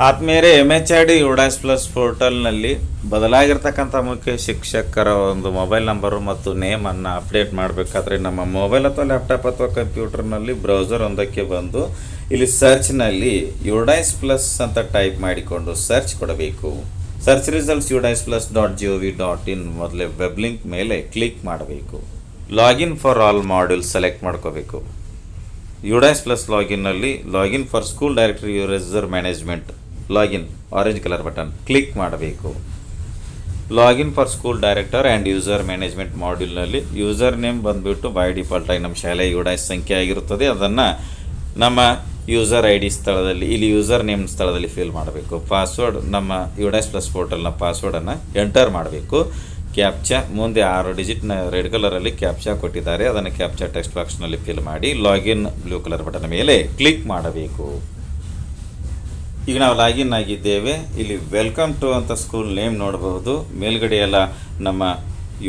ಆದ್ಮೇಲೆ MHRD ಯುಡಾಸ್ plus ಪೋರ್ಟಲ್ನಲ್ಲಿ ಬದಲಾಗಿರ್ತಕ್ಕಂಥ ಮುಖ್ಯ ಶಿಕ್ಷಕರ ಒಂದು ಮೊಬೈಲ್ ನಂಬರು ಮತ್ತು ನೇಮನ್ನು ಅಪ್ಡೇಟ್ ಮಾಡಬೇಕಾದ್ರೆ ನಮ್ಮ ಮೊಬೈಲ್ ಅಥವಾ ಲ್ಯಾಪ್ಟಾಪ್ ಅಥವಾ ಕಂಪ್ಯೂಟರ್ನಲ್ಲಿ ಬ್ರೌಸರ್ ಒಂದಕ್ಕೆ ಬಂದು ಇಲ್ಲಿ ಸರ್ಚ್ನಲ್ಲಿ ಯುಡಾಸ್ ಪ್ಲಸ್ ಅಂತ ಟೈಪ್ ಮಾಡಿಕೊಂಡು ಸರ್ಚ್ ಕೊಡಬೇಕು. ಸರ್ಚ್ ರಿಸಲ್ಟ್ಸ್ udasplus.gov.in ಮೊದಲೇ ವೆಬ್ ಲಿಂಕ್ ಮೇಲೆ ಕ್ಲಿಕ್ ಮಾಡಬೇಕು. Login for all module select ಮಾಡ್ಕೋಬೇಕು. ಯುಡಾಸ್ ಪ್ಲಸ್ ಲಾಗಿನ್ನಲ್ಲಿ login for school directory user management login orange colour button click ಮಾಡಬೇಕು. Login for school director and user management ಮಾಡ್ಯೂಲ್ನಲ್ಲಿ user name ಬಂದುಬಿಟ್ಟು by default ಆಗಿ ನಮ್ಮ ಶಾಲೆ ಯುಡಾಸ್ ಸಂಖ್ಯೆ ಆಗಿರುತ್ತದೆ. ಅದನ್ನು ನಮ್ಮ ಯೂಸರ್ ID ಸ್ಥಳದಲ್ಲಿ ಇಲ್ಲಿ ಯೂಸರ್ ನೇಮ್ ಸ್ಥಳದಲ್ಲಿ ಫಿಲ್ ಮಾಡಬೇಕು. ಪಾಸ್ವರ್ಡ್ ನಮ್ಮ ಯುಡಾಸ್ ಪ್ಲಸ್ ಪೋರ್ಟಲ್ನ ಪಾಸ್ವರ್ಡನ್ನು ಎಂಟರ್ ಮಾಡಬೇಕು. ಕ್ಯಾಪ್ಚಾ ಮುಂದೆ 6 ಡಿಜಿಟ್ನ ರೆಡ್ ಕಲರಲ್ಲಿ ಕ್ಯಾಪ್ಚಾ ಕೊಟ್ಟಿದ್ದಾರೆ, ಅದನ್ನು ಕ್ಯಾಪ್ಚಾ ಟೆಕ್ಸ್ಟ್ ಬಾಕ್ಸ್ನಲ್ಲಿ ಫಿಲ್ ಮಾಡಿ ಲಾಗಿನ್ ಬ್ಲೂ ಕಲರ್ ಬಟನ್ ಮೇಲೆ ಕ್ಲಿಕ್ ಮಾಡಬೇಕು. ಈಗ ನಾವು ಲಾಗಿನ್ ಆಗಿದ್ದೇವೆ. ಇಲ್ಲಿ ವೆಲ್ಕಮ್ ಟು ಅಂತ ಸ್ಕೂಲ್ ನೇಮ್ ನೋಡಬಹುದು. ಮೇಲ್ಗಡೆ ಎಲ್ಲ ನಮ್ಮ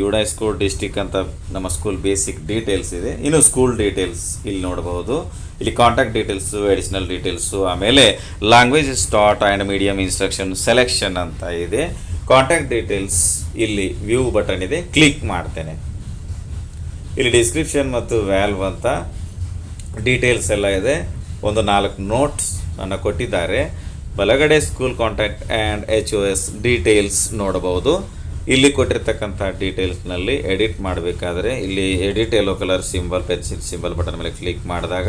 ಯುಡಾಸ್ ಸ್ಕೂಲ್ ಡಿಸ್ಟಿಕ್ ಅಂತ ನಮ್ಮ ಸ್ಕೂಲ್ ಬೇಸಿಕ್ ಡೀಟೇಲ್ಸ್ ಇದೆ. ಇನ್ನು ಸ್ಕೂಲ್ ಡೀಟೇಲ್ಸ್ ಇಲ್ಲಿ ನೋಡಬಹುದು. ಇಲ್ಲಿ ಕಾಂಟ್ಯಾಕ್ಟ್ ಡೀಟೇಲ್ಸು, ಅಡಿಷನಲ್ ಡೀಟೇಲ್ಸು, ಆಮೇಲೆ language start and medium instruction selection ಅಂತ ಇದೆ. ಕಾಂಟ್ಯಾಕ್ಟ್ ಡೀಟೇಲ್ಸ್ ಇಲ್ಲಿ ವ್ಯೂ ಬಟನ್ ಇದೆ, ಕ್ಲಿಕ್ ಮಾಡ್ತೇನೆ. ಇಲ್ಲಿ ಡಿಸ್ಕ್ರಿಪ್ಷನ್ ಮತ್ತು ವ್ಯಾಲ್ವ್ ಅಂತ ಡೀಟೇಲ್ಸ್ ಎಲ್ಲ ಇದೆ. ಒಂದು 4 ನೋಟ್ಸ್ ಅನ್ನು ಕೊಟ್ಟಿದ್ದಾರೆ. ಬಲಗಡೆ school contact and HOS details ನೋಡಬಹುದು. ಇಲ್ಲಿ ಕೊಟ್ಟಿರ್ತಕ್ಕಂಥ ಡೀಟೇಲ್ಸ್ನಲ್ಲಿ ಎಡಿಟ್ ಮಾಡಬೇಕಾದ್ರೆ ಇಲ್ಲಿ edit yellow colour symbol pencil symbol button ಮೇಲೆ ಕ್ಲಿಕ್ ಮಾಡಿದಾಗ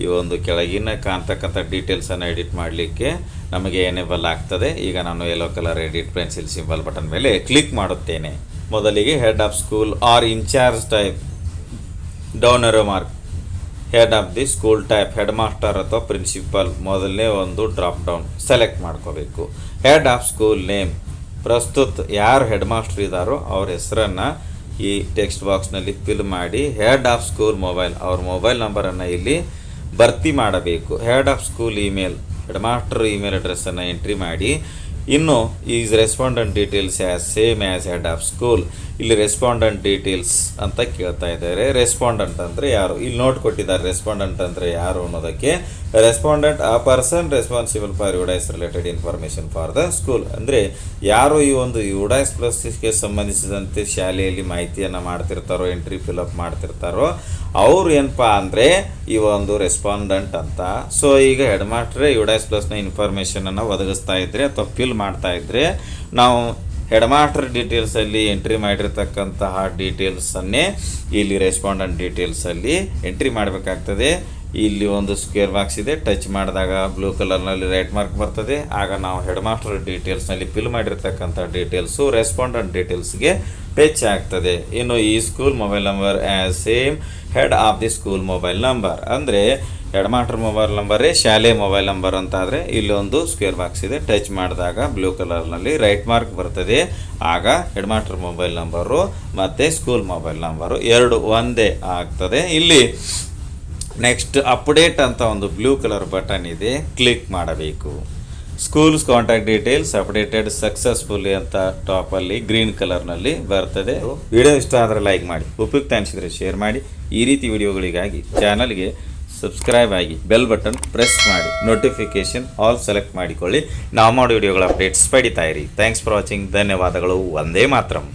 ಈ ಒಂದು ಕೆಳಗಿನ ಕಾಣ್ತಕ್ಕಂಥ ಡೀಟೇಲ್ಸನ್ನು ಎಡಿಟ್ ಮಾಡಲಿಕ್ಕೆ ನಮಗೆ ಎನೇಬಲ್ ಆಗ್ತದೆ. ಈಗ ನಾನು yellow colour edit pencil symbol button ಮೇಲೆ ಕ್ಲಿಕ್ ಮಾಡುತ್ತೇನೆ. ಮೊದಲಿಗೆ head of school or incharge type down arrow mark head of the school type head master ಅಥವಾ ಪ್ರಿನ್ಸಿಪಲ್ ಮೊದಲನೇ ಒಂದು ಡ್ರಾಪ್ ಡೌನ್ ಸೆಲೆಕ್ಟ್ ಮಾಡ್ಕೋಬೇಕು. ಹೆಡ್ ಆಫ್ ಸ್ಕೂಲ್ ನೇಮ್ ಪ್ರಸ್ತುತ ಯಾರು head master ಇದ್ದಾರೋ ಅವ್ರ ಹೆಸರನ್ನು ಈ ಟೆಕ್ಸ್ಟ್ ಬಾಕ್ಸ್ನಲ್ಲಿ ಫಿಲ್ ಮಾಡಿ ಹೆಡ್ ಆಫ್ ಸ್ಕೂಲ್ ಮೊಬೈಲ್ ಅವ್ರ ಮೊಬೈಲ್ ನಂಬರನ್ನು ಇಲ್ಲಿ ಭರ್ತಿ ಮಾಡಬೇಕು. Head of school email head master email ಅಡ್ರೆಸ್ಸನ್ನು ಎಂಟ್ರಿ ಮಾಡಿ. ಇನ್ನು is respondent details as same as head of school. ಇಲ್ಲಿ ರೆಸ್ಪಾಂಡೆಂಟ್ ಡೀಟೇಲ್ಸ್ ಅಂತ ಕೇಳ್ತಾ ಇದ್ದಾರೆ. ರೆಸ್ಪಾಂಡೆಂಟ್ ಅಂದರೆ ಯಾರು ಇಲ್ಲಿ ನೋಟ್ ಕೊಟ್ಟಿದ್ದಾರೆ. ರೆಸ್ಪಾಂಡೆಂಟ್ ಅಂದರೆ ಯಾರು ಅನ್ನೋದಕ್ಕೆ ರೆಸ್ಪಾಂಡೆಂಟ್ ಆ person responsible for UDISE related information for the school. ಅಂದರೆ ಯಾರು ಈ ಒಂದು ಯುಡಾಸ್ ಪ್ಲಸ್ಗೆ ಸಂಬಂಧಿಸಿದಂತೆ ಶಾಲೆಯಲ್ಲಿ ಮಾಹಿತಿಯನ್ನು ಮಾಡ್ತಿರ್ತಾರೋ, ಎಂಟ್ರಿ ಫಿಲಪ್ ಮಾಡ್ತಿರ್ತಾರೋ ಅವರು ಏನಪ್ಪ ಅಂದರೆ ಈ ಒಂದು ರೆಸ್ಪಾಂಡೆಂಟ್ ಅಂತ. ಸೊ ಈಗ ಹೆಡ್ ಮಾಸ್ಟ್ರೇ ಯುಡಾಸ್ ಪ್ಲಸ್ನ ಇನ್ಫಾರ್ಮೇಷನನ್ನು ಒದಗಿಸ್ತಾ ಇದ್ದರೆ ಅಥವಾ ಫಿಲ್ ಮಾಡ್ತಾ ಇದ್ದರೆ ನಾವು ಹೆಡ್ ಮಾಸ್ಟರ್ ಡೀಟೇಲ್ಸಲ್ಲಿ ಎಂಟ್ರಿ ಮಾಡಿರ್ತಕ್ಕಂತಹ ಡೀಟೇಲ್ಸನ್ನೇ ಇಲ್ಲಿ ರೆಸ್ಪಾಂಡೆಂಟ್ ಡೀಟೇಲ್ಸಲ್ಲಿ ಎಂಟ್ರಿ ಮಾಡಬೇಕಾಗ್ತದೆ. ಇಲ್ಲಿ ಒಂದು ಸ್ಕ್ವೇರ್ ಬಾಕ್ಸ್ ಇದೆ, ಟಚ್ ಮಾಡಿದಾಗ ಬ್ಲೂ ಕಲರ್ನಲ್ಲಿ ರೈಟ್ ಮಾರ್ಕ್ ಬರ್ತದೆ. ಆಗ ನಾವು ಹೆಡ್ ಮಾಸ್ಟರ್ ಡೀಟೇಲ್ಸ್ನಲ್ಲಿ ಫಿಲ್ ಮಾಡಿರ್ತಕ್ಕಂಥ ಡೀಟೇಲ್ಸು ರೆಸ್ಪಾಂಡೆಂಟ್ ಡೀಟೇಲ್ಸ್ಗೆ ಟಚ್ ಆಗ್ತದೆ. ಇನ್ನು ಈ school mobile number as same head of the school mobile number ಅಂದರೆ ಹೆಡ್ ಮಾಸ್ಟರ್ ಮೊಬೈಲ್ ನಂಬರೇ ಶಾಲೆ ಮೊಬೈಲ್ ನಂಬರ್ ಅಂತಾದರೆ ಇಲ್ಲಿ ಒಂದು ಸ್ಕ್ವೇರ್ ಬಾಕ್ಸ್ ಇದೆ, ಟಚ್ ಮಾಡಿದಾಗ ಬ್ಲೂ ಕಲರ್ನಲ್ಲಿ ರೈಟ್ ಮಾರ್ಕ್ ಬರ್ತದೆ. ಆಗ ಹೆಡ್ ಮಾಸ್ಟರ್ ಮೊಬೈಲ್ ನಂಬರು ಮತ್ತು ಸ್ಕೂಲ್ ಮೊಬೈಲ್ ನಂಬರು ಎರಡು ಒಂದೇ ಆಗ್ತದೆ. ಇಲ್ಲಿ ನೆಕ್ಸ್ಟ್ ಅಪ್ಡೇಟ್ ಅಂತ ಒಂದು ಬ್ಲೂ ಕಲರ್ ಬಟನ್ ಇದೆ, ಕ್ಲಿಕ್ ಮಾಡಬೇಕು. Schools contact details updated successfully ಅಂತ ಟಾಪಲ್ಲಿ ಗ್ರೀನ್ ಕಲರ್ನಲ್ಲಿ ಬರ್ತದೆ. ವಿಡಿಯೋ ಇಷ್ಟ ಆದರೆ ಲೈಕ್ ಮಾಡಿ, ಉಪಯುಕ್ತ ಅನಿಸಿದರೆ ಶೇರ್ ಮಾಡಿ. ಈ ರೀತಿ ವಿಡಿಯೋಗಳಿಗಾಗಿ ಚಾನಲ್ಗೆ ಸಬ್ಸ್ಕ್ರೈಬ್ ಆಗಿ ಬೆಲ್ ಬಟನ್ ಪ್ರೆಸ್ ಮಾಡಿ ನೋಟಿಫಿಕೇಶನ್ ಆಲ್ ಸೆಲೆಕ್ಟ್ ಮಾಡಿಕೊಳ್ಳಿ. ನಾವು ಮಾಡೋ ವಿಡಿಯೋಗಳ ಅಪ್ಡೇಟ್ಸ್ ಪಡಿತಾ ಇರಿ. Thanks for watching. ಧನ್ಯವಾದಗಳು. ವಂದೇ ಮಾತರಂ.